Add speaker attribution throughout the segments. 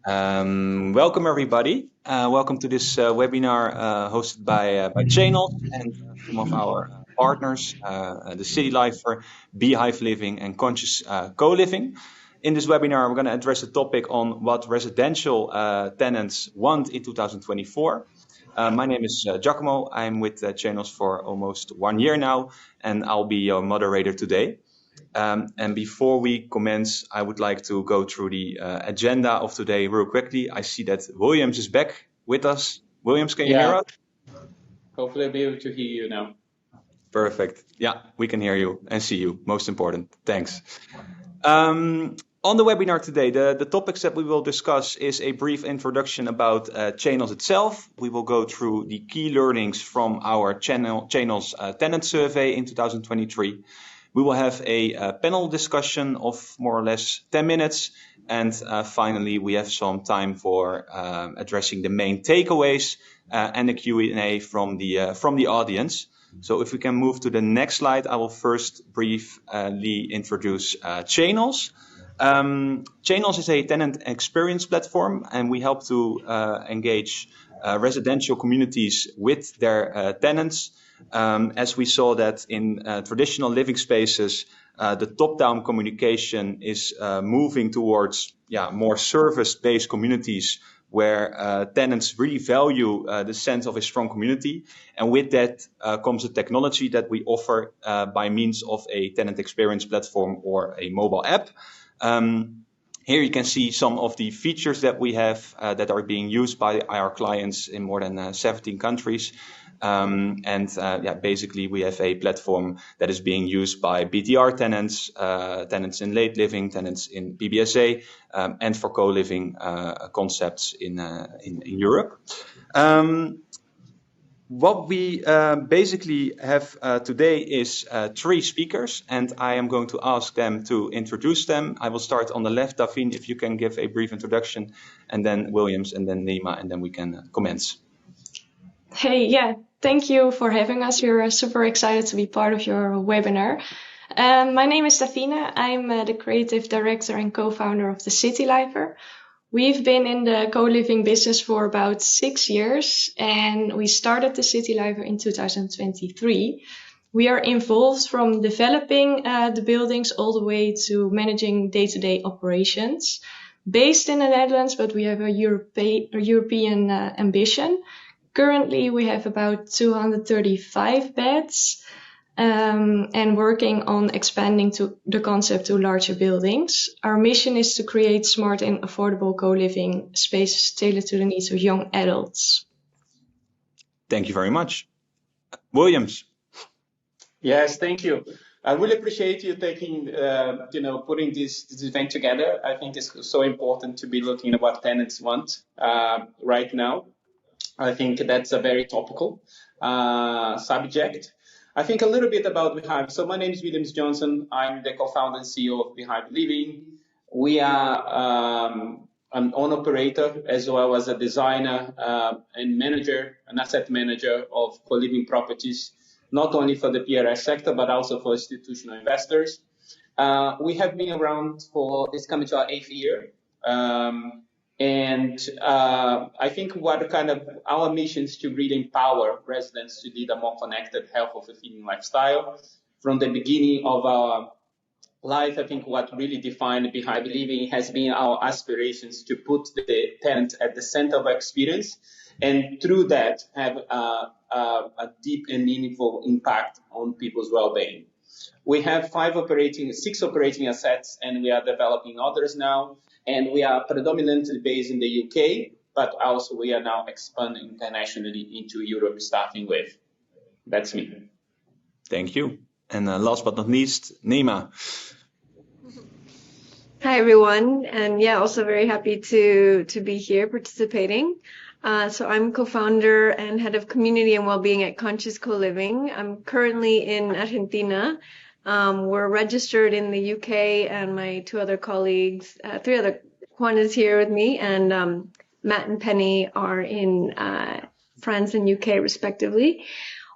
Speaker 1: Welcome everybody. Welcome to this webinar hosted by Channel and some of our partners, the City Lifer, Beehive Living, and Conscious Co-Living. In this webinar, we're going to address a topic on what residential tenants want in 2024. My name is Giacomo. I'm with Channels for almost 1 year now, and I'll be your moderator today. And before we commence, I would like to go through the agenda of today real quickly. I see that Williams is back with us. Williams, can you hear
Speaker 2: Yeah,
Speaker 1: us?
Speaker 2: hopefully I'll be able to hear you now.
Speaker 1: Perfect. Yeah, we can hear you and see you. Most important. Thanks. On the webinar today, the topics that we will discuss is a brief introduction about Channels itself. We will go through the key learnings from our Channels tenant survey in 2023. We will have a panel discussion of more or less 10 minutes. And finally, we have some time for addressing the main takeaways and the Q&A from the audience. So if we can move to the next slide, I will first briefly introduce Channels. Channels is a tenant experience platform, and we help to engage residential communities with their tenants. As we saw that in traditional living spaces, the top-down communication is moving towards more service-based communities where tenants really value the sense of a strong community. And with that comes a technology that we offer by means of a tenant experience platform or a mobile app. Here you can see some of the features that we have that are being used by our clients in more than 17 countries. Basically we have a platform that is being used by BTR tenants, tenants in late living, tenants in PBSA, and for co-living concepts in Europe. What we basically have today is 3 speakers, and I am going to ask them to introduce them. I will start on the left. Davin, if you can give a brief introduction, and then Williams, and then Nima, and then we can commence.
Speaker 3: Hey, yeah, thank you for having us. We're super excited to be part of your webinar. My name is Davina. I'm the creative director and co-founder of the City Lifer. We've been in the co-living business for about 6 years, and we started the City Lifer in 2023. We are involved from developing the buildings all the way to managing day-to-day operations. Based in the Netherlands, but we have a European ambition. Currently, we have about 235 beds and working on expanding to the concept to larger buildings. Our mission is to create smart and affordable co-living spaces tailored to the needs of young adults.
Speaker 1: Thank you very much. Williams.
Speaker 2: Yes, thank you. I really appreciate you taking, putting this event together. I think it's so important to be looking at what tenants want right now. I think that's a very topical subject. I think a little bit about Beehive. So my name is Williams Johnson. I'm the co-founder and CEO of Beehive Living. We are an owner-operator as well as a designer and manager, an asset manager of co-living properties, not only for the PRS sector, but also for institutional investors. We have been around it's coming to our 8th year. I think what kind of our mission is to really empower residents to lead a more connected, healthful, fulfilling lifestyle. From the beginning of our life, I think what really defined Beehive Living has been our aspirations to put the tenant at the center of our experience, and through that have a deep and meaningful impact on people's well-being. We have 6 operating assets, and we are developing others now. And we are predominantly based in the UK, but also we are now expanding internationally into Europe, starting with. That's me.
Speaker 1: Thank you. And last but not least, Nima.
Speaker 4: Hi, everyone. And also very happy to be here participating. So I'm co-founder and head of community and well-being at Conscious Co-Living. I'm currently in Argentina. We're registered in the UK, and my 2 other colleagues, 3 other, Juan is here with me, and Matt and Penny are in France and UK respectively.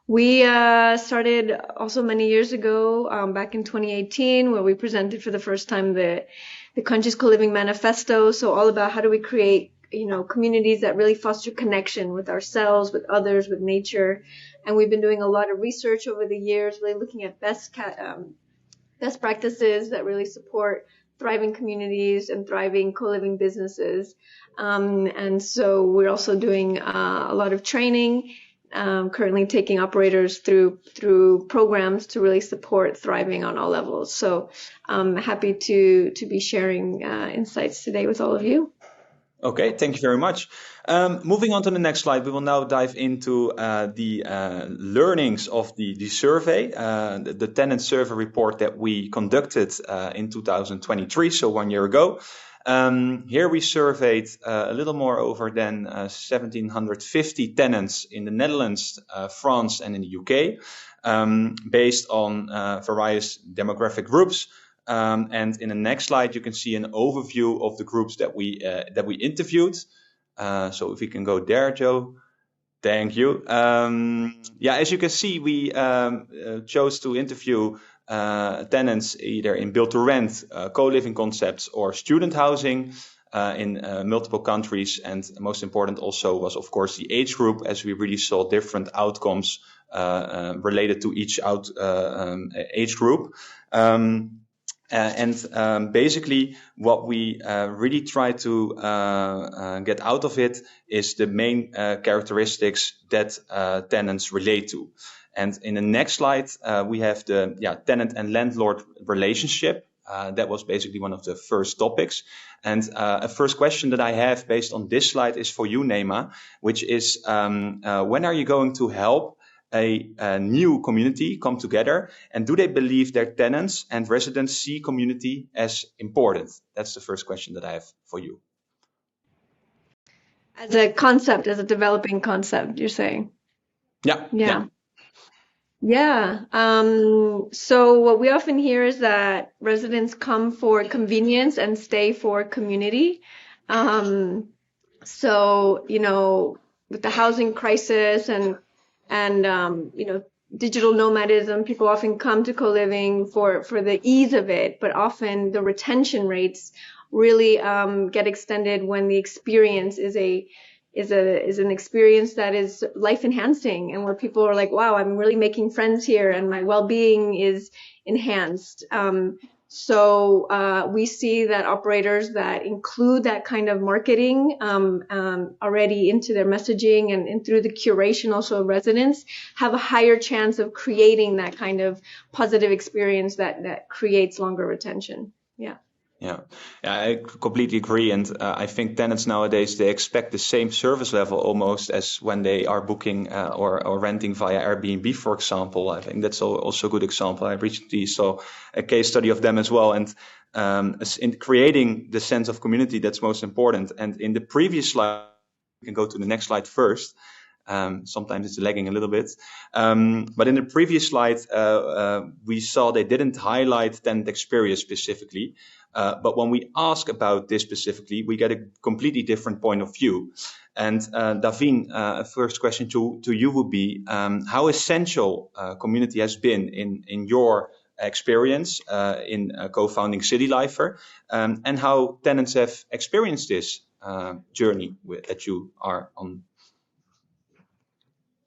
Speaker 4: We started also many years ago, back in 2018, where we presented for the first time the the Conscious Co-Living Manifesto. So all about how do we create, communities that really foster connection with ourselves, with others, with nature. And we've been doing a lot of research over the years, really looking at best practices that really support thriving communities and thriving co-living businesses. And so we're also doing a lot of training, currently taking operators through programs to really support thriving on all levels. So I'm happy to be sharing insights today with all of you.
Speaker 1: Okay, thank you very much. Moving on to the next slide, we will now dive into the learnings of the survey, the tenant survey report that we conducted in 2023, so 1 year ago. Here we surveyed a little more over than 1,750 tenants in the Netherlands, France, and in the UK, based on various demographic groups. And in the next slide, you can see an overview of the groups that we interviewed. So if we can go there, Joe. Thank you. As you can see, we chose to interview tenants either in build-to-rent, co-living concepts, or student housing in multiple countries. And most important also was, of course, the age group, as we really saw different outcomes related to each age group. Basically, what we really try to get out of it is the main characteristics that tenants relate to. And in the next slide, we have the tenant and landlord relationship. That was basically one of the first topics. And a first question that I have based on this slide is for you, Nema, which is when are you going to help a new community come together, and do they believe their tenants and residents see community as important? That's the first question that I have for you.
Speaker 4: As a concept, as a developing concept, you're saying? Yeah. So what we often hear is that residents come for convenience and stay for community. So, with the housing crisis and digital nomadism, people often come to co-living for the ease of it, but often the retention rates really get extended when the experience is an experience that is life enhancing, and where people are like, wow, I'm really making friends here and my well-being is enhanced. So we see that operators that include that kind of marketing already into their messaging and through the curation also of residents have a higher chance of creating that kind of positive experience that creates longer retention.
Speaker 1: Yeah, I completely agree. And I think tenants nowadays, they expect the same service level almost as when they are booking or renting via Airbnb, for example. I think that's also a good example. I recently saw a case study of them as well. And in creating the sense of community, that's most important. And in the previous slide, you can go to the next slide first. Sometimes it's lagging a little bit. But in the previous slide, we saw they didn't highlight tenant experience specifically. But when we ask about this specifically, we get a completely different point of view. And Davin, first question to you would be, how essential community has been in your experience in co-founding Citylifer, and how tenants have experienced this journey that you are on?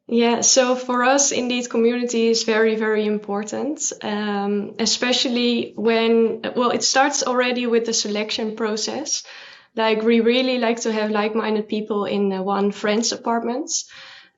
Speaker 3: Yeah, so for us, indeed, community is very, very important, especially when, it starts already with the selection process. Like, we really like to have like-minded people in one friend's apartments.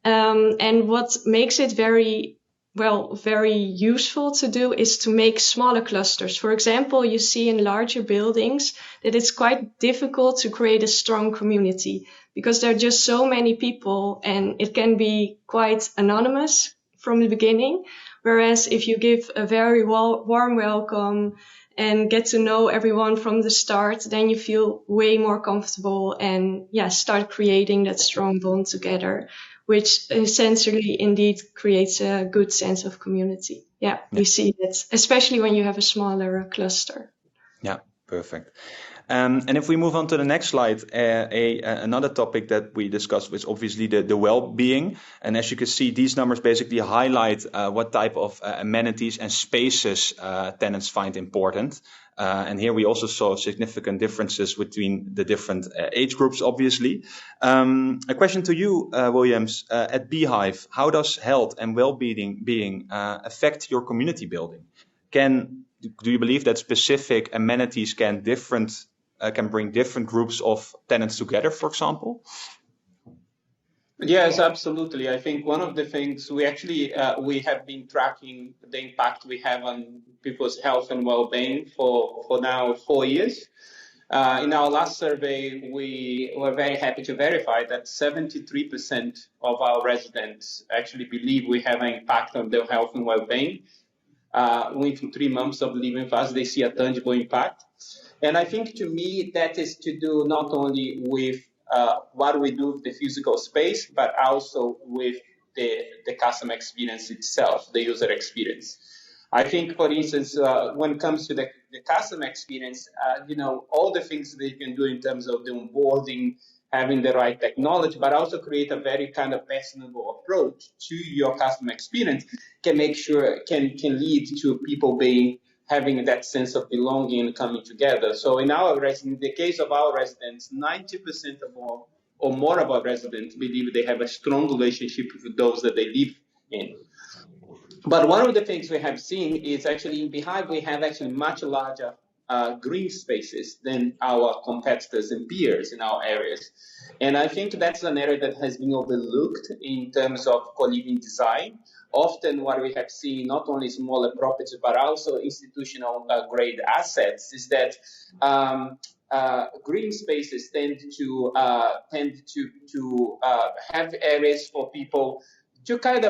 Speaker 3: And what makes it very useful to do is to make smaller clusters. For example, you see in larger buildings that it's quite difficult to create a strong community because there are just so many people and it can be quite anonymous from the beginning. Whereas if you give a very warm welcome and get to know everyone from the start, then you feel way more comfortable and start creating that strong bond together, which essentially indeed creates a good sense of community. Yeah, we see that, especially when you have a smaller cluster.
Speaker 1: Yeah, perfect. And if we move on to the next slide, another topic that we discussed was obviously the well-being. And as you can see, these numbers basically highlight what type of amenities and spaces tenants find important. And here we also saw significant differences between the different age groups, obviously. A question to you, Williams, at Beehive, how does health and well-being affect your community building? Do you believe that specific amenities can bring different groups of tenants together, for example?
Speaker 2: Yes, absolutely. I think one of the things we actually we have been tracking the impact we have on people's health and well-being for now 4 years. In our last survey, we were very happy to verify that 73% of our residents actually believe we have an impact on their health and well-being. Within 3 months of living with us, they see a tangible impact. And I think to me, that is to do not only with what we do with the physical space, but also with the customer experience itself, the user experience. I think, for instance, when it comes to the customer experience, all the things they can do in terms of the onboarding, having the right technology, but also create a very kind of personable approach to your customer experience can lead to people having that sense of belonging and coming together. So in the case of our residents, 90% or more of our residents believe they have a strong relationship with those that they live in. But one of the things we have seen is actually in Beehive, we have actually much larger green spaces than our competitors and peers in our areas. And I think that's an area that has been overlooked in terms of co-living design. Often what we have seen, not only smaller properties, but also institutional grade assets, is that green spaces tend to have areas for people to kind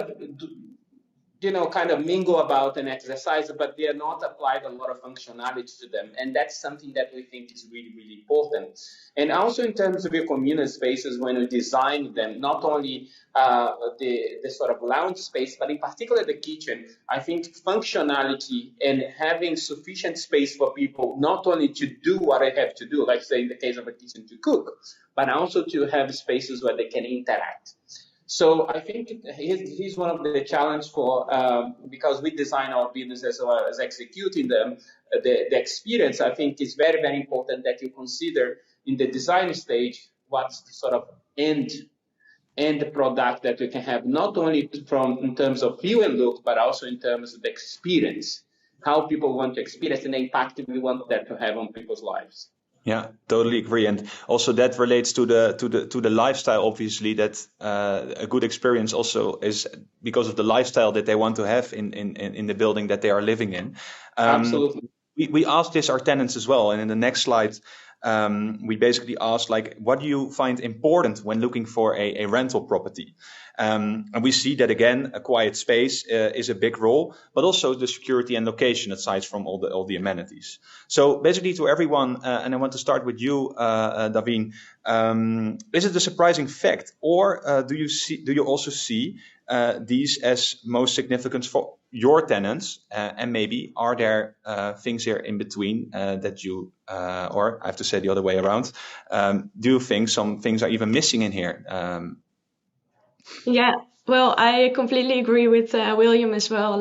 Speaker 2: of mingle about and exercise, but they are not applied a lot of functionality to them. And that's something that we think is really, really important. And also in terms of your communal spaces, when you design them, not only the sort of lounge space, but in particular the kitchen, I think functionality and having sufficient space for people, not only to do what they have to do, like say in the case of a kitchen to cook, but also to have spaces where they can interact. So I think here's one of the challenges because we design our business as well as executing them, the experience. I think is very, very important that you consider in the design stage what's the sort of end product that you can have, not only in terms of feel and look, but also in terms of the experience, how people want to experience and the impact we want that to have on people's lives.
Speaker 1: Yeah, totally agree. And also that relates to the lifestyle, obviously, that a good experience also is because of the lifestyle that they want to have in the building that they are living in.
Speaker 2: Absolutely.
Speaker 1: We asked this our tenants as well. And in the next slide, we basically asked, what do you find important when looking for a rental property? And we see that, again, a quiet space is a big role, but also the security and location aside from all the amenities. So basically to everyone, and I want to start with you, Davin, is it a surprising fact, or do you also see these as most significant for your tenants? And maybe are there things here in between that you, or I have to say the other way around, do you think some things are even missing in here?
Speaker 3: Yeah, well, I completely agree with William as well.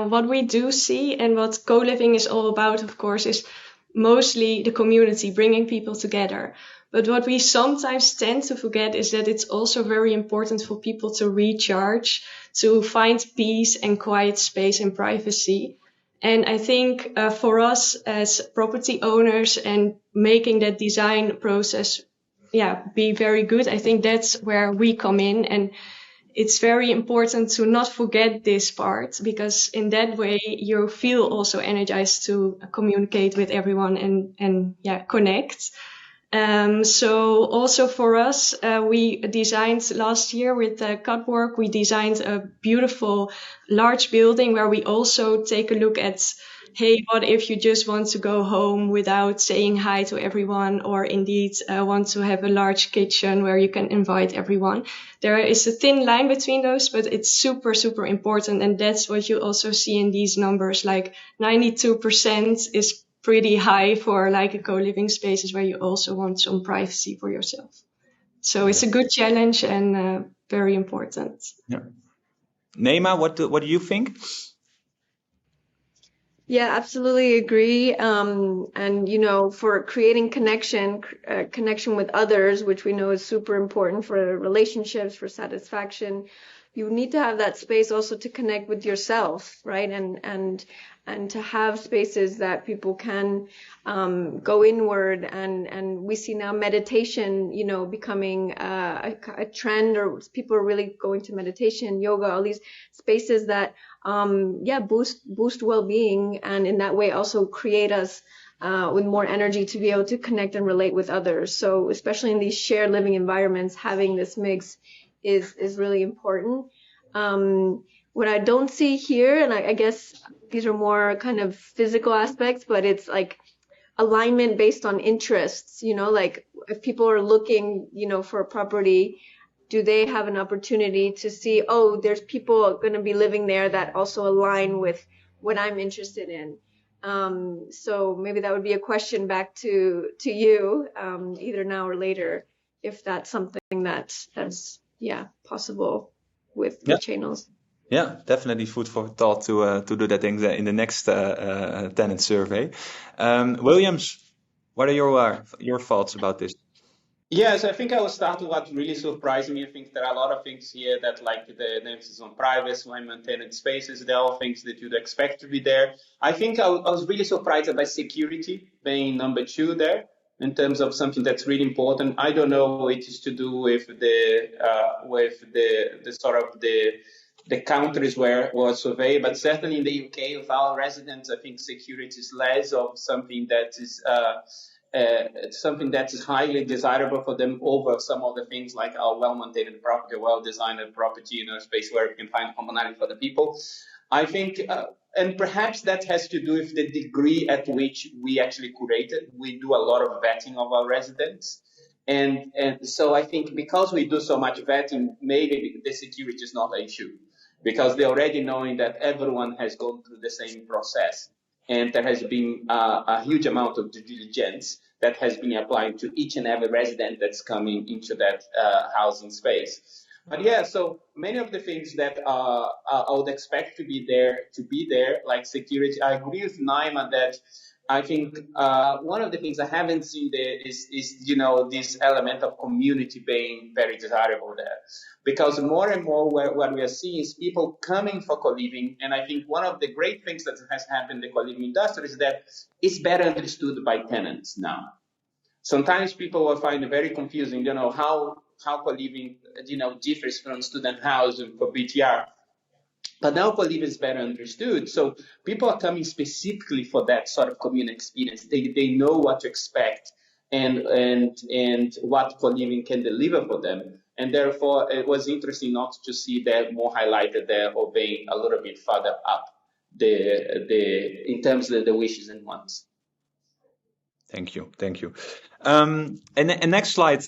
Speaker 3: What we do see and what co-living is all about, of course, is mostly the community, bringing people together. But what we sometimes tend to forget is that it's also very important for people to recharge, to find peace and quiet space and privacy. And I think for us as property owners and making that design process be very good, I think that's where we come in. And it's very important to not forget this part, because in that way you feel also energized to communicate with everyone and connect. So also for us, we designed last year with Cutwork, we designed a beautiful large building where we also take a look at, hey, what if you just want to go home without saying hi to everyone, or indeed want to have a large kitchen where you can invite everyone. There is a thin line between those, but it's super, super important. And that's what you also see in these numbers, 92% is pretty high for a co-living spaces where you also want some privacy for yourself. So it's a good challenge and very important.
Speaker 1: Yeah. Neema, what do you think?
Speaker 4: Yeah, absolutely agree. And you know, for creating connection with others, which we know is super important for relationships, for satisfaction, you need to have that space also to connect with yourself, right? And to have spaces that people can go inward. And we see now meditation, you know, becoming a trend, or people are really going to meditation, yoga, all these spaces that boost well-being, and in that way also create us with more energy to be able to connect and relate with others. So especially in these shared living environments, having this mix is really important. What I don't see here, and I guess these are more kind of physical aspects, but it's like alignment based on interests, you know, like if people are looking, you know, for a property, do they have an opportunity to see, oh, there's people going to be living there that also align with what I'm interested in? So maybe that would be a question back to you, either now or later, if that's something that's possible with channels.
Speaker 1: Yeah, definitely food for thought to do that in the next tenant survey. Williams, what are your thoughts about this?
Speaker 2: Yes, I think I will start with what really surprised me. I think there are a lot of things here that, like the emphasis on privacy, when maintaining spaces, they're all things that you'd expect to be there. I think I was really surprised by security being number two there in terms of something that's really important. I don't know what it is to do with the sort of the countries where it was surveyed, but certainly in the UK with our residents, I think security is less of something that is something that is highly desirable for them over some of the things like our well-maintained property, well-designed property, you know, space where we can find commonality for the people. I think, and perhaps that has to do with the degree at which we actually curated. We do a lot of vetting of our residents. And so I think because we do so much vetting, maybe the security is not an issue, because they're already knowing that everyone has gone through the same process. And there has been a huge amount of due diligence that has been applied to each and every resident that's coming into that housing space. But yeah, so many of the things that I would expect to be there, like security. I agree with Naima that I think one of the things I haven't seen there is you know, this element of community being very desirable there, because more and more what we are seeing is people coming for co-living, and I think one of the great things that has happened in the co-living industry is that it's better understood by tenants now. Sometimes people will find it very confusing, you know, how co-living, you know, differs from student housing for BTR. But now co-living is better understood. So people are coming specifically for that sort of community experience. They know what to expect and what co-living can deliver for them. And therefore, it was interesting not to see that more highlighted there, or being a little bit further up in terms of the wishes and wants.
Speaker 1: Thank you. And next slide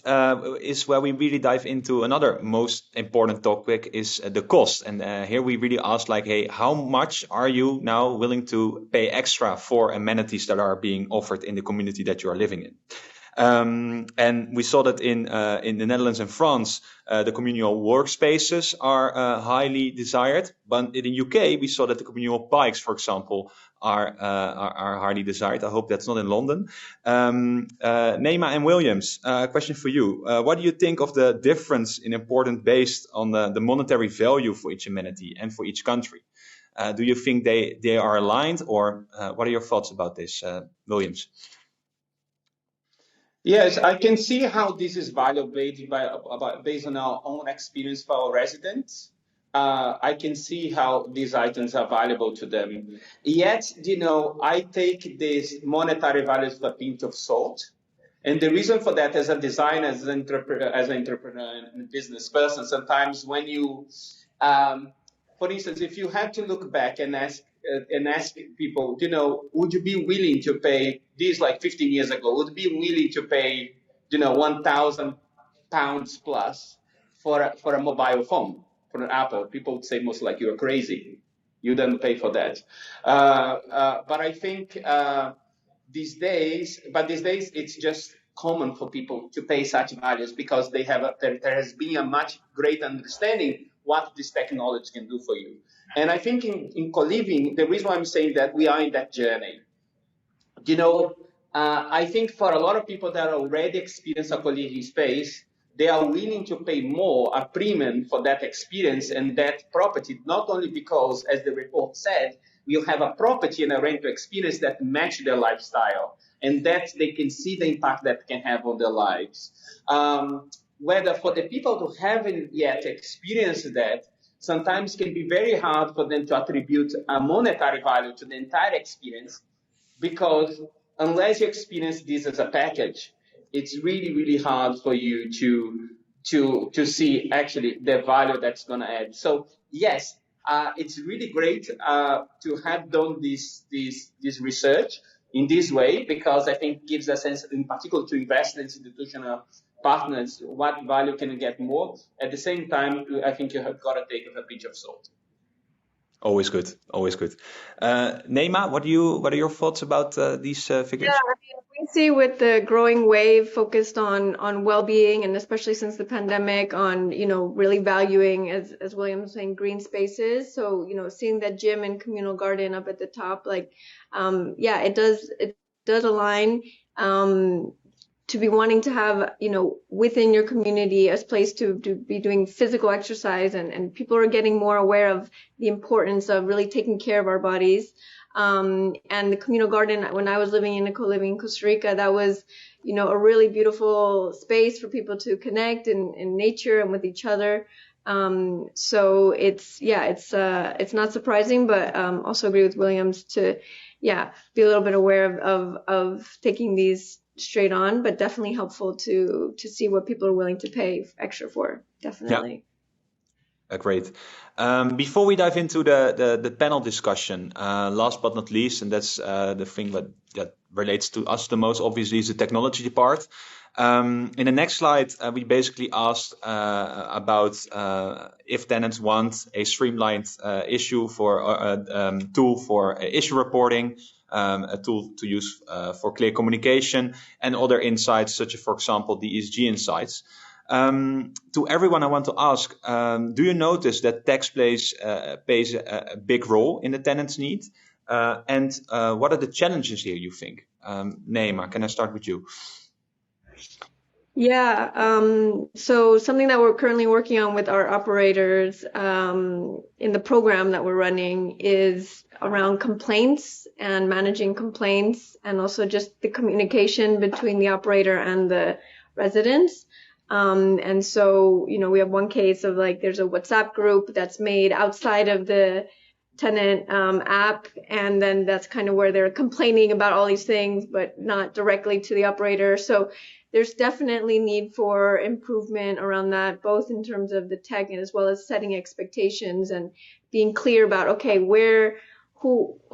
Speaker 1: is where we really dive into another most important topic, is the cost. And here we really ask, like, hey, how much are you now willing to pay extra for amenities that are being offered in the community that you are living in? And we saw that in the Netherlands and France, the communal workspaces are highly desired. But in the UK, we saw that the communal bikes, for example, are highly desired. I hope that's not in London. Neema and Williams, a question for you. What do you think of the difference in importance based on the monetary value for each amenity and for each country? Do you think they are aligned, or what are your thoughts about this, Williams?
Speaker 2: Yes, I can see how this is valuable based on our own experience for our residents. I can see how these items are valuable to them. Yet, you know, I take these monetary values with a pinch of salt. And the reason for that, as a designer, as an entrepreneur and business person, sometimes when you, for instance, if you had to look back and ask people, you know, would you be willing to pay this, like 15 years ago? Would you be willing to pay, you know, £1,000 plus for a mobile phone, for an Apple? People would say most like you're crazy. You don't pay for that. But I think these days, it's just common for people to pay such values because there has been a much greater understanding what this technology can do for you. And I think in co-living, the reason why I'm saying that we are in that journey, I think for a lot of people that already experience a co-living space, they are willing to pay more, a premium for that experience and that property, not only because, as the report said, we'll have a property and a rental experience that match their lifestyle and that they can see the impact that can have on their lives. Whether for the people who haven't yet experienced that, sometimes can be very hard for them to attribute a monetary value to the entire experience, because unless you experience this as a package, it's really, really hard for you to see actually the value that's going to add. So yes, it's really great to have done this research in this way, because I think it gives a sense, in particular to investors, institutional partners, what value can you get more. At the same time, I think you have got to take it with a pinch of salt.
Speaker 1: Always good, always good. Neema, what are your thoughts about these figures?
Speaker 4: Yeah, I mean, we see with the growing wave focused on well-being, and especially since the pandemic, on really valuing, as William was saying, green spaces. So seeing that gym and communal garden up at the top, it does align. To be wanting to have, within your community a place to be doing physical exercise, and people are getting more aware of the importance of really taking care of our bodies. And the communal garden, when I was living in a co-living in Costa Rica, that was, a really beautiful space for people to connect in nature and with each other. So it's not surprising, but also agree with Williams to, be a little bit aware of taking these straight on, but definitely helpful to see what people are willing to pay extra for. Definitely.
Speaker 1: Yeah. Great. Before we dive into the panel discussion, last but not least, and that's the thing that relates to us the most, obviously, is the technology part. In the next slide, we basically asked about if tenants want a streamlined issue for tool for issue reporting, a tool to use for clear communication, and other insights such as, for example, the ESG insights. To everyone, I want to ask, do you notice that text plays a big role in the tenant's need? And what are the challenges here, you think? Neema, can I start with you?
Speaker 4: Yeah, so something that we're currently working on with our operators in the program that we're running is around complaints and managing complaints, and also just the communication between the operator and the residents. And so, we have one case of there's a WhatsApp group that's made outside of the tenant app, and then that's kind of where they're complaining about all these things, but not directly to the operator. So there's definitely need for improvement around that, both in terms of the tech and as well as setting expectations and being clear about, okay,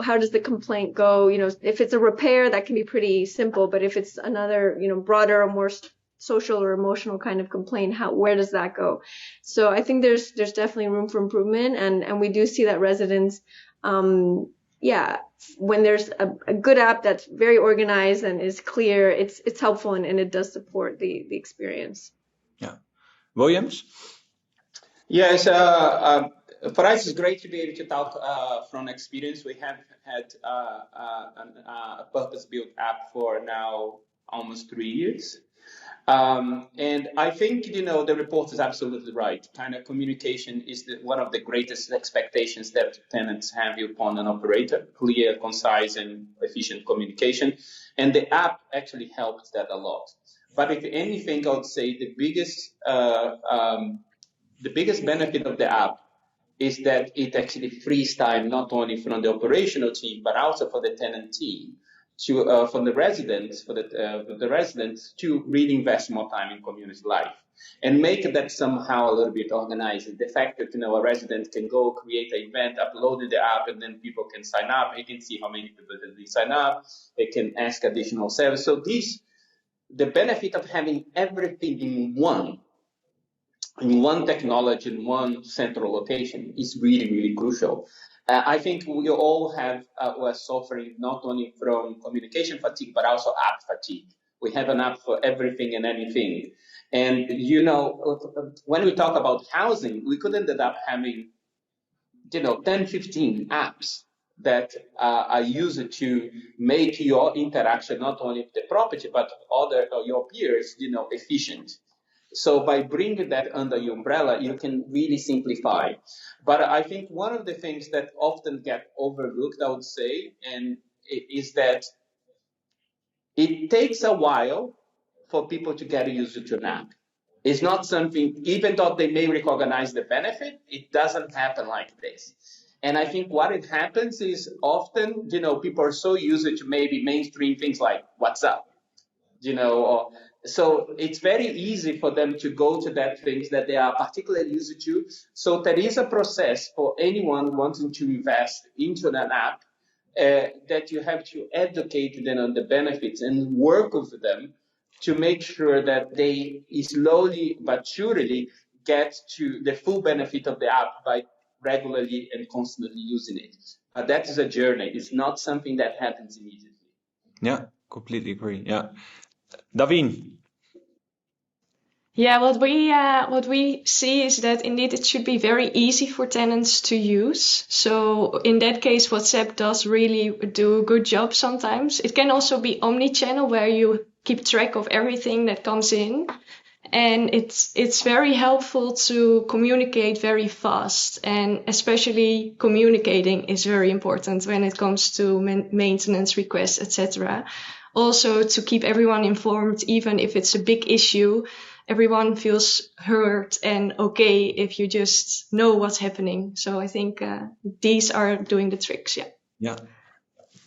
Speaker 4: how does the complaint go? If it's a repair, that can be pretty simple, but if it's another, broader or more social or emotional kind of complaint, where does that go? So I think there's definitely room for improvement, and we do see that residents, when there's a good app that's very organized and is clear, it's helpful, and it does support the experience.
Speaker 1: Yeah. Williams?
Speaker 2: Yes, for us it's great to be able to talk from experience. We have had a purpose-built app for now almost 3 years. And I think, the report is absolutely right. Kind of communication is one of the greatest expectations that tenants have upon an operator: clear, concise, and efficient communication. And the app actually helps that a lot. But if anything, I would say the biggest benefit of the app is that it actually frees time not only from the operational team, but also for the tenant team, for the residents to really invest more time in community life and make that somehow a little bit organized. The fact that a resident can go create an event, upload the app, and then people can sign up. They can see how many people they sign up. They can ask additional service. So the benefit of having everything in one technology, in one central location, is really, really crucial. I think we all were suffering not only from communication fatigue, but also app fatigue. We have an app for everything and anything. And, you know, when we talk about housing, we could end up having, 10, 15 apps that are used to make your interaction not only with the property, but other your peers, efficient. So by bringing that under your umbrella, you can really simplify. But I think one of the things that often get overlooked, I would say, and is that it takes a while for people to get used to an app. It's not something, even though they may recognize the benefit, it doesn't happen like this. And I think what it happens is often, people are so used to maybe mainstream things like WhatsApp, so it's very easy for them to go to that things that they are particularly used to. So there is a process for anyone wanting to invest into an app that you have to educate them on the benefits and work with them to make sure that they slowly but surely get to the full benefit of the app by regularly and constantly using it. But that is a journey. It's not something that happens immediately.
Speaker 1: Yeah, completely agree. Yeah. Davin.
Speaker 3: Yeah, what we see is that indeed it should be very easy for tenants to use. So in that case, WhatsApp does really do a good job sometimes. It can also be omni-channel where you keep track of everything that comes in. And it's very helpful to communicate very fast, and especially communicating is very important when it comes to maintenance requests, etc. Also to keep everyone informed, even if it's a big issue, everyone feels heard and okay if you just know what's happening. So I think these are doing the tricks. Yeah.
Speaker 1: Yeah.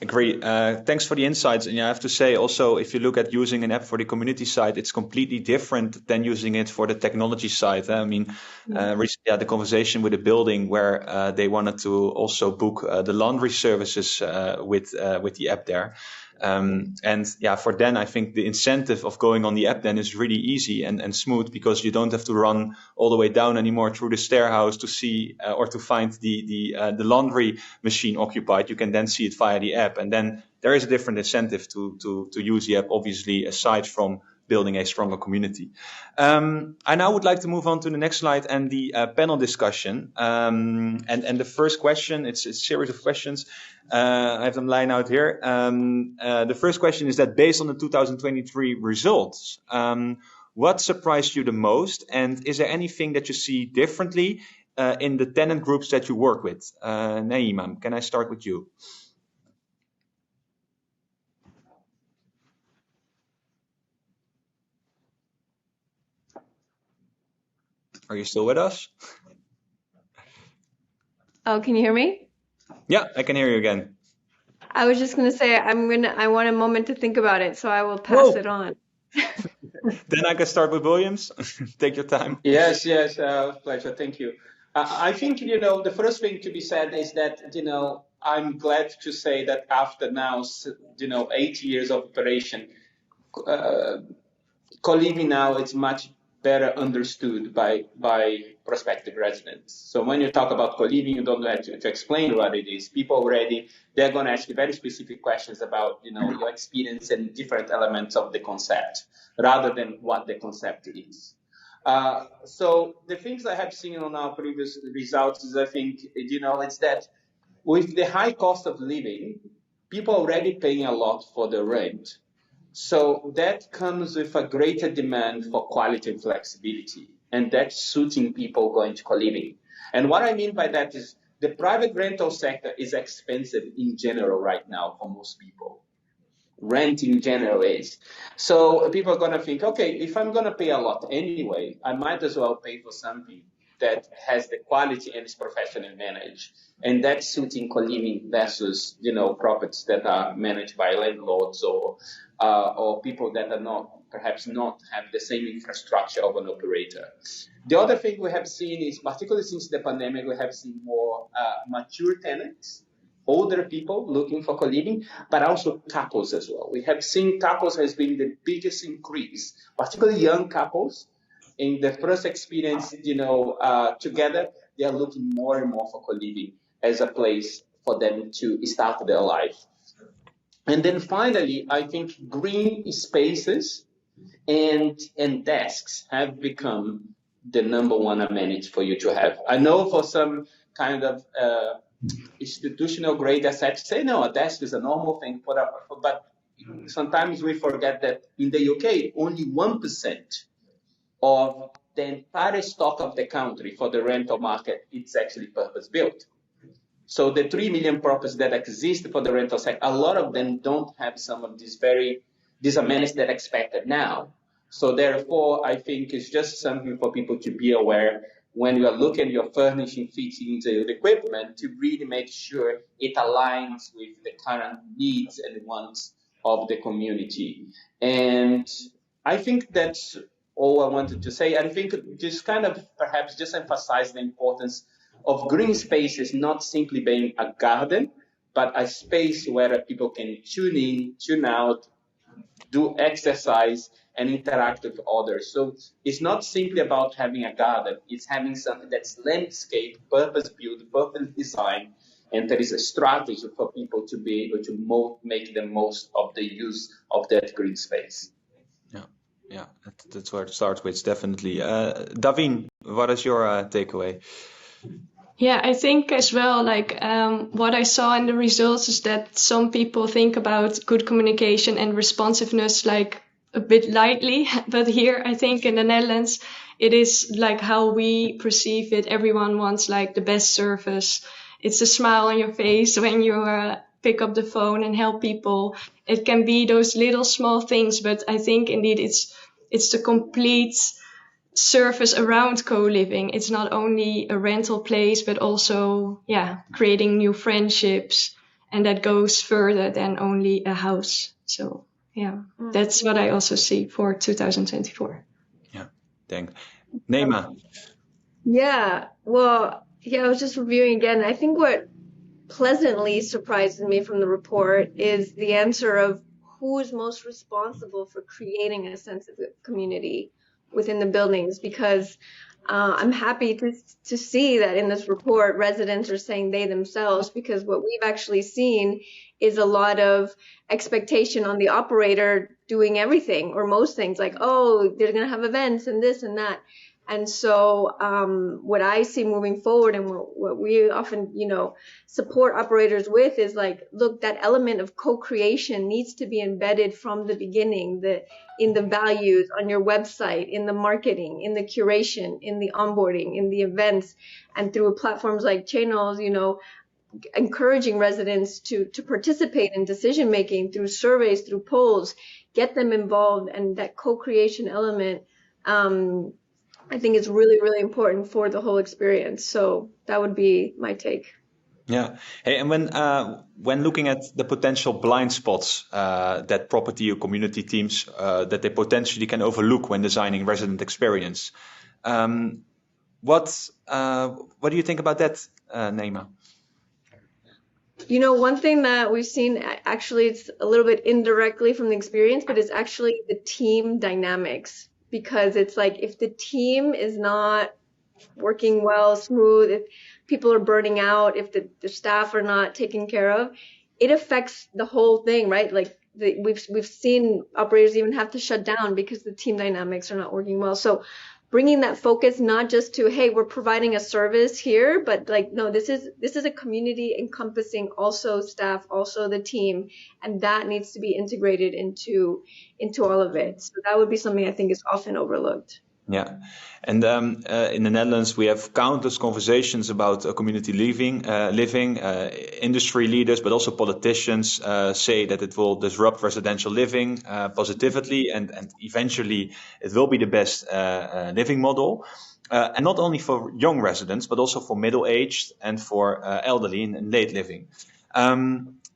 Speaker 1: Agree. Thanks for the insights. And I have to say also, if you look at using an app for the community side, it's completely different than using it for the technology side. I mean, recently I had a conversation with a building where they wanted to also book the laundry services with the app there. And yeah, for then I think the incentive of going on the app then is really easy and smooth, because you don't have to run all the way down anymore through the stair house to see or to find the laundry machine occupied. You can then see it via the app, and then there is a different incentive to use the app, obviously, aside from building a stronger community. I now would like to move on to the next slide and the panel discussion. And the first question, it's a series of questions. I have them lined out here. The first question is that based on the 2023 results, what surprised you the most? And is there anything that you see differently in the tenant groups that you work with? Naima, can I start with you? Are you still with us?
Speaker 4: Oh, can you hear me?
Speaker 1: Yeah, I can hear you again.
Speaker 4: I was just going to say I want a moment to think about it, so I will pass it on.
Speaker 1: Then I can start with Williams. Take your time.
Speaker 2: Yes, pleasure. Thank you. I think, the first thing to be said is that, I'm glad to say that after now, 8 years of operation, co-living now is much better understood by prospective residents. So when you talk about co-living, you don't have to explain what it is. People already, they're going to ask you very specific questions about, your experience and different elements of the concept, rather than what the concept is. So the things I have seen on our previous results is, I think, it's that with the high cost of living, people are already paying a lot for the rent. So that comes with a greater demand for quality and flexibility, and that's suiting people going to co-living. And what I mean by that is the private rental sector is expensive in general right now for most people. Rent in general is. So people are going to think, okay, if I'm going to pay a lot anyway, I might as well pay for something that has the quality and is professionally managed. And that's suiting co-living versus, properties that are managed by landlords or people that are perhaps not have the same infrastructure of an operator. The other thing we have seen is, particularly since the pandemic, we have seen more mature tenants, older people looking for co-living, but also couples as well. We have seen couples has been the biggest increase, particularly young couples. In the first experience, together, they are looking more and more for co-living as a place for them to start their life. And then finally, I think green spaces and desks have become the number one amenity for you to have. I know for some kind of institutional grade assets say no, a desk is a normal thing, but sometimes we forget that in the UK, only 1% of the entire stock of the country for the rental market it's actually purpose built. So the 3 million properties that exist for the rental sector, a lot of them don't have some of these amenities that are expected now. So therefore, I think it's just something for people to be aware when you are looking at your furnishing, fittings, and equipment to really make sure it aligns with the current needs and wants of the community. And I think that's all I wanted to say. I think just kind of perhaps just emphasize the importance of green spaces not simply being a garden, but a space where people can tune in, tune out, do exercise, and interact with others. So it's not simply about having a garden, it's having something that's landscape, purpose-built, purpose designed, and there is a strategy for people to be able to make the most of the use of that green space.
Speaker 1: Yeah, that's where it starts with, definitely. Davin, what is your takeaway?
Speaker 3: Yeah, I think as well, like what I saw in the results is that some people think about good communication and responsiveness like a bit lightly. But here, I think in the Netherlands, it is like how we perceive it. Everyone wants like the best service. It's a smile on your face when you pick up the phone and help people. It can be those little small things, but I think indeed it's the complete service around co-living. It's not only a rental place, but also, creating new friendships. And that goes further than only a house. So, that's what I also see for 2024.
Speaker 1: Yeah, thanks. Neema.
Speaker 4: Yeah, well, I was just reviewing again. I think what pleasantly surprised me from the report is the answer of who is most responsible for creating a sense of community within the buildings, because I'm happy to see that in this report, residents are saying they themselves, because what we've actually seen is a lot of expectation on the operator doing everything or most things, like, oh, they're going to have events and this and that. And so what I see moving forward and what we often, support operators with is like, look, that element of co-creation needs to be embedded from the beginning, in the values on your website, in the marketing, in the curation, in the onboarding, in the events, and through platforms like Channels, encouraging residents to participate in decision making through surveys, through polls, get them involved, and that co-creation element I think is really, really important for the whole experience. So that would be my take.
Speaker 1: Yeah. Hey, and when looking at the potential blind spots that property or community teams that they potentially can overlook when designing resident experience, what do you think about that, Neema?
Speaker 4: One thing that we've seen, actually, it's a little bit indirectly from the experience, but it's actually the team dynamics. Because it's like, if the team is not working well, smooth, if people are burning out, if the staff are not taken care of, it affects the whole thing, right? Like we've seen operators even have to shut down because the team dynamics are not working well. So bringing that focus not just to, hey, we're providing a service here, but like, no, this is a community encompassing also staff, also the team, and that needs to be integrated into all of it. So that would be something I think is often overlooked.
Speaker 1: Yeah, and in the Netherlands, we have countless conversations about community living. Industry leaders, but also politicians, say that it will disrupt residential living positively, and eventually it will be the best living model. And not only for young residents, but also for middle-aged and for elderly and late living.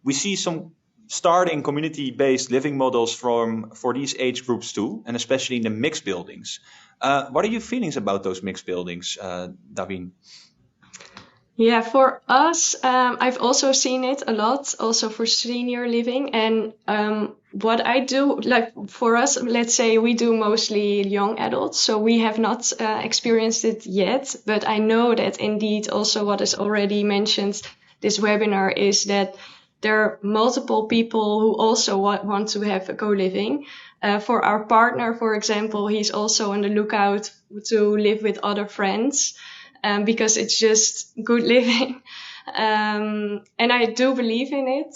Speaker 1: We see some starting community-based living models for these age groups too, and especially in the mixed buildings. What are your feelings about those mixed buildings, Davin?
Speaker 3: Yeah, for us, I've also seen it a lot, also for senior living. And what I do, like for us, let's say we do mostly young adults, so we have not experienced it yet. But I know that indeed also what is already mentioned this webinar is that there are multiple people who also want to have a co-living. For our partner, for example, he's also on the lookout to live with other friends, because it's just good living. And I do believe in it.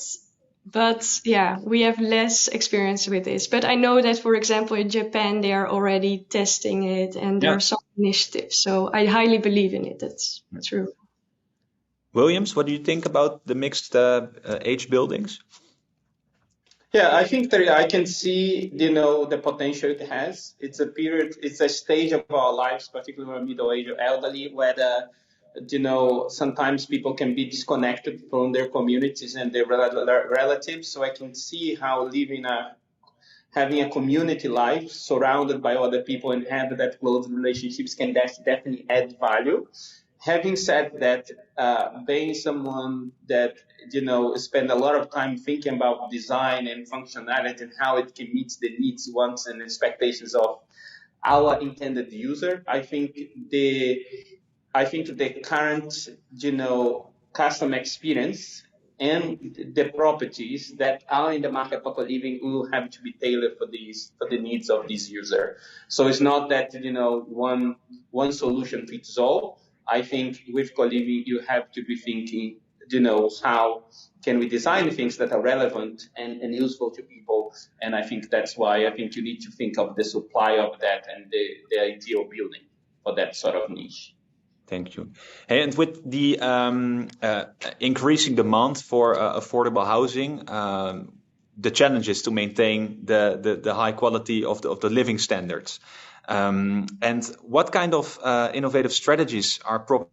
Speaker 3: But yeah, we have less experience with this. But I know that, for example, in Japan, they are already testing it and there
Speaker 1: Yeah.
Speaker 3: are some initiatives. So I highly believe in it. That's true.
Speaker 1: Williams, what do you think about the mixed age buildings?
Speaker 2: Yeah, I think that I can see, the potential it has. It's a period, it's a stage of our lives, particularly when middle-aged or elderly, where sometimes people can be disconnected from their communities and their relatives. So I can see how having a community life surrounded by other people and have that close relationships can definitely add value. Having said that, being someone that spend a lot of time thinking about design and functionality and how it can meet the needs, wants, and expectations of our intended user, I think the current, customer experience and the properties that are in the market for co-living will have to be tailored for the needs of this user. So it's not that one solution fits all. I think with co-living you have to be thinking, how can we design things that are relevant and useful to people. And I think that's why I think you need to think of the supply of that and the ideal building for that sort of niche.
Speaker 1: Thank you. Hey, and with the increasing demand for affordable housing, the challenge is to maintain the high quality of the living standards. And what kind of innovative strategies are properties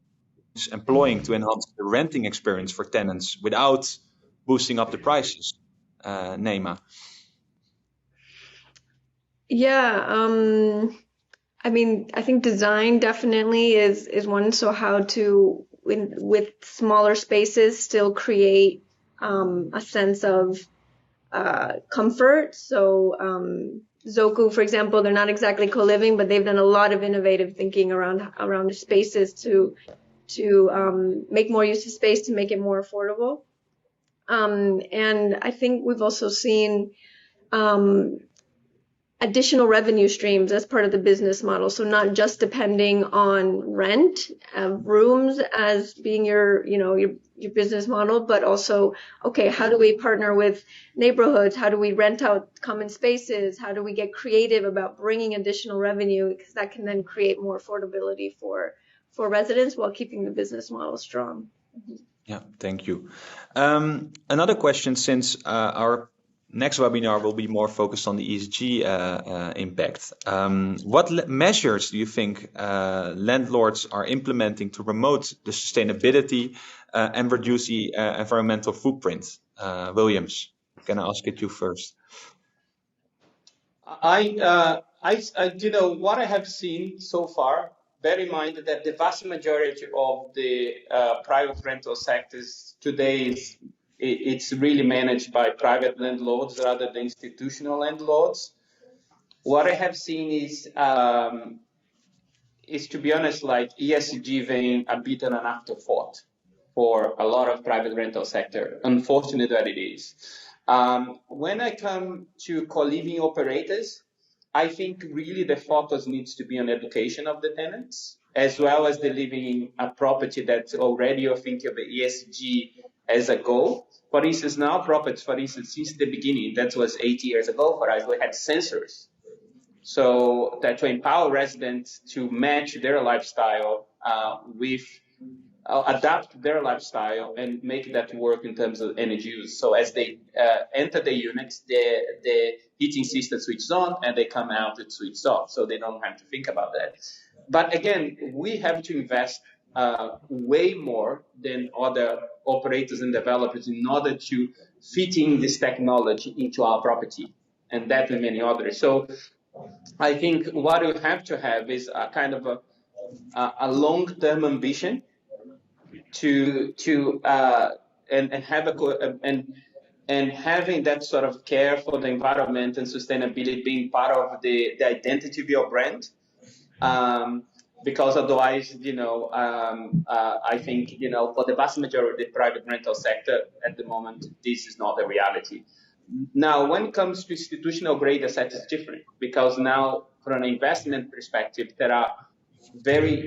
Speaker 1: employing to enhance the renting experience for tenants without boosting up the prices? Neema.
Speaker 4: Yeah, I mean, I think design definitely is one. So how to, with smaller spaces, still create a sense of comfort. So Zoku, for example, they're not exactly co-living, but they've done a lot of innovative thinking around the spaces to make more use of space to make it more affordable. And I think we've also seen additional revenue streams as part of the business model. So not just depending on rent, rooms as being your business model, but also, okay, how do we partner with neighborhoods? How do we rent out common spaces? How do we get creative about bringing additional revenue? Because that can then create more affordability for residents while keeping the business model strong.
Speaker 1: Yeah, thank you. Another question, since our next webinar will be more focused on the ESG impact. What measures do you think landlords are implementing to promote the sustainability and reduce the environmental footprint? Williams, can I ask it you first?
Speaker 2: What I have seen so far. Bear in mind that the vast majority of the private rental sectors today it's really managed by private landlords rather than institutional landlords. What I have seen is to be honest, like ESG being a bit of an afterthought for a lot of private rental sector. Unfortunately, that it is. When I come to co-living operators, I think really the focus needs to be on education of the tenants, as well as the living in a property that's already you're thinking of the ESG as a goal. For instance, now properties, for instance, since the beginning, that was 8 years ago for us, we had sensors. So that to empower residents to match their lifestyle with adapt their lifestyle and make that work in terms of energy use. So as they enter the units, the heating system switches on and they come out, it switches off. So they don't have to think about that. But again, we have to invest way more than other operators and developers in order to fit in this technology into our property and that and many others. So I think what we have to have is a kind of a long-term ambition to and have and having that sort of care for the environment and sustainability being part of the identity of your brand. because otherwise, I think, for the vast majority of the private rental sector at the moment, this is not the reality. Now, when it comes to institutional grade assets, it's different because now, from an investment perspective, there are very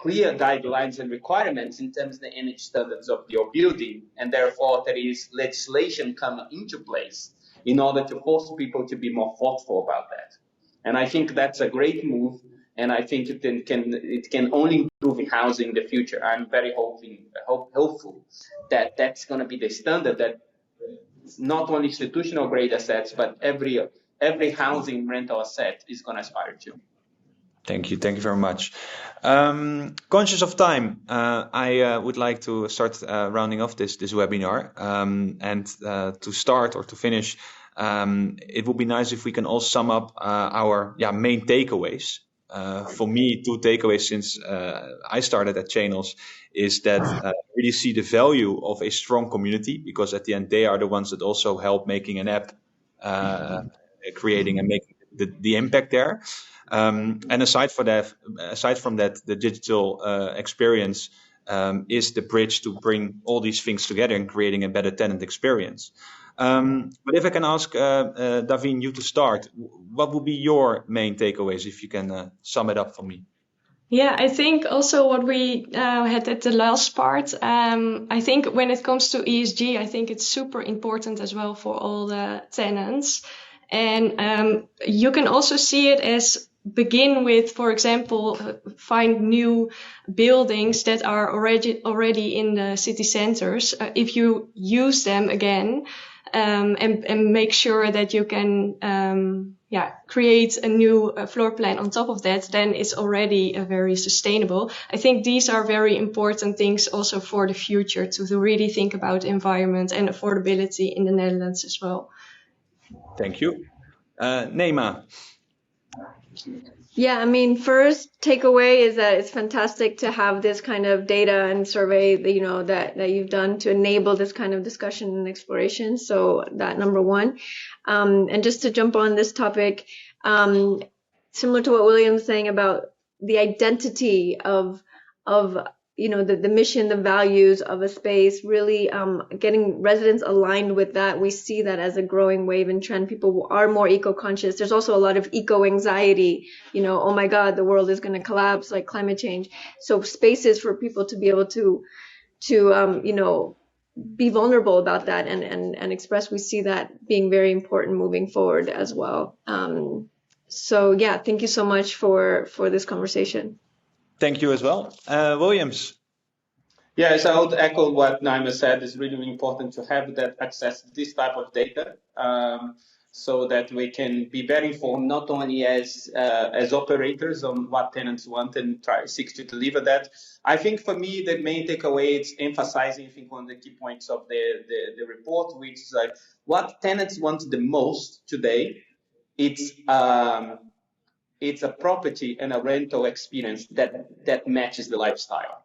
Speaker 2: clear guidelines and requirements in terms of the energy standards of your building, and therefore there is legislation coming into place in order to force people to be more thoughtful about that. And I think that's a great move, and I think it can only improve in housing in the future. I'm very hopeful that that's going to be the standard, that not only institutional grade assets, but every housing rental asset is going to aspire to.
Speaker 1: Thank you very much. Conscious of time, I would like to start rounding off this webinar. And to start or to finish, it would be nice if we can all sum up our main takeaways. For me, 2 takeaways since I started at Channels is that I really see the value of a strong community, because at the end they are the ones that also help making an app, creating and making the impact there. And aside from that, the digital experience is the bridge to bring all these things together and creating a better tenant experience. But if I can ask Davin, you to start, what would be your main takeaways if you can sum it up for me?
Speaker 3: Yeah, I think also what we had at the last part, I think when it comes to ESG, I think it's super important as well for all the tenants. And you can also see it as begin with, for example, find new buildings that are already in the city centers. If you use them again, and make sure that you can create a new floor plan on top of that, then it's already very sustainable. I think these are very important things also for the future, to really think about environment and affordability in the Netherlands as well.
Speaker 1: Thank you. Neema.
Speaker 4: Yeah, I mean, first takeaway is that it's fantastic to have this kind of data and survey that, that you've done to enable this kind of discussion and exploration. So that number one. And just to jump on this topic, similar to what William's saying about the identity of the mission, the values of a space, really getting residents aligned with that. We see that as a growing wave and trend. People are more eco-conscious. There's also a lot of eco-anxiety, oh my God, the world is going to collapse, like climate change. So spaces for people to be able to be vulnerable about that and express, we see that being very important moving forward as well. So yeah, thank you so much for this conversation.
Speaker 1: Thank you as well. Williams.
Speaker 2: Yes, I would echo what Naima said. It's really important to have that access to this type of data, so that we can be very informed, not only as operators on what tenants want and seek to deliver that. I think for me, the main takeaway is emphasizing, I think, one of the key points of the report, which is like what tenants want the most today. It's a property and a rental experience that matches the lifestyle.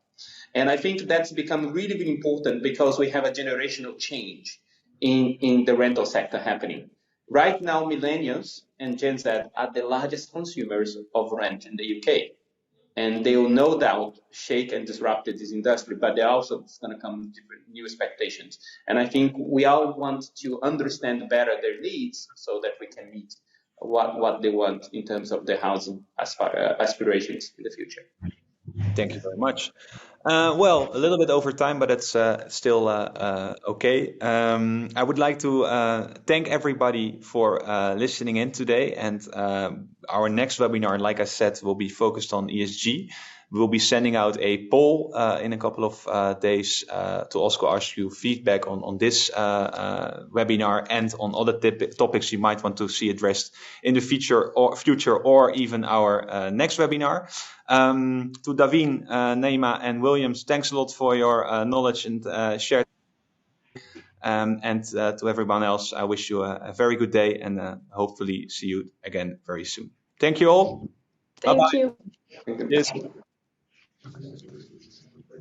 Speaker 2: And I think that's become really, really important because we have a generational change in the rental sector happening. Right now, millennials and Gen Z are the largest consumers of rent in the UK. And they will no doubt shake and disrupt this industry, but they're also going to come with different new expectations. And I think we all want to understand better their needs so that we can meet what they want in terms of their housing aspirations in the future.
Speaker 1: Thank you very much. Well, a little bit over time, but it's still okay. I would like to thank everybody for listening in today. And our next webinar, like I said, will be focused on ESG. We'll be sending out a poll in a couple of days to also ask you feedback on this webinar and on other topics you might want to see addressed in the future or even our next webinar. To Davin, Neema, and Williams, thanks a lot for your knowledge and shared. And to everyone else, I wish you a very good day and hopefully see you again very soon. Thank you all.
Speaker 3: Thank
Speaker 1: Bye-bye.
Speaker 3: you.
Speaker 1: Yes.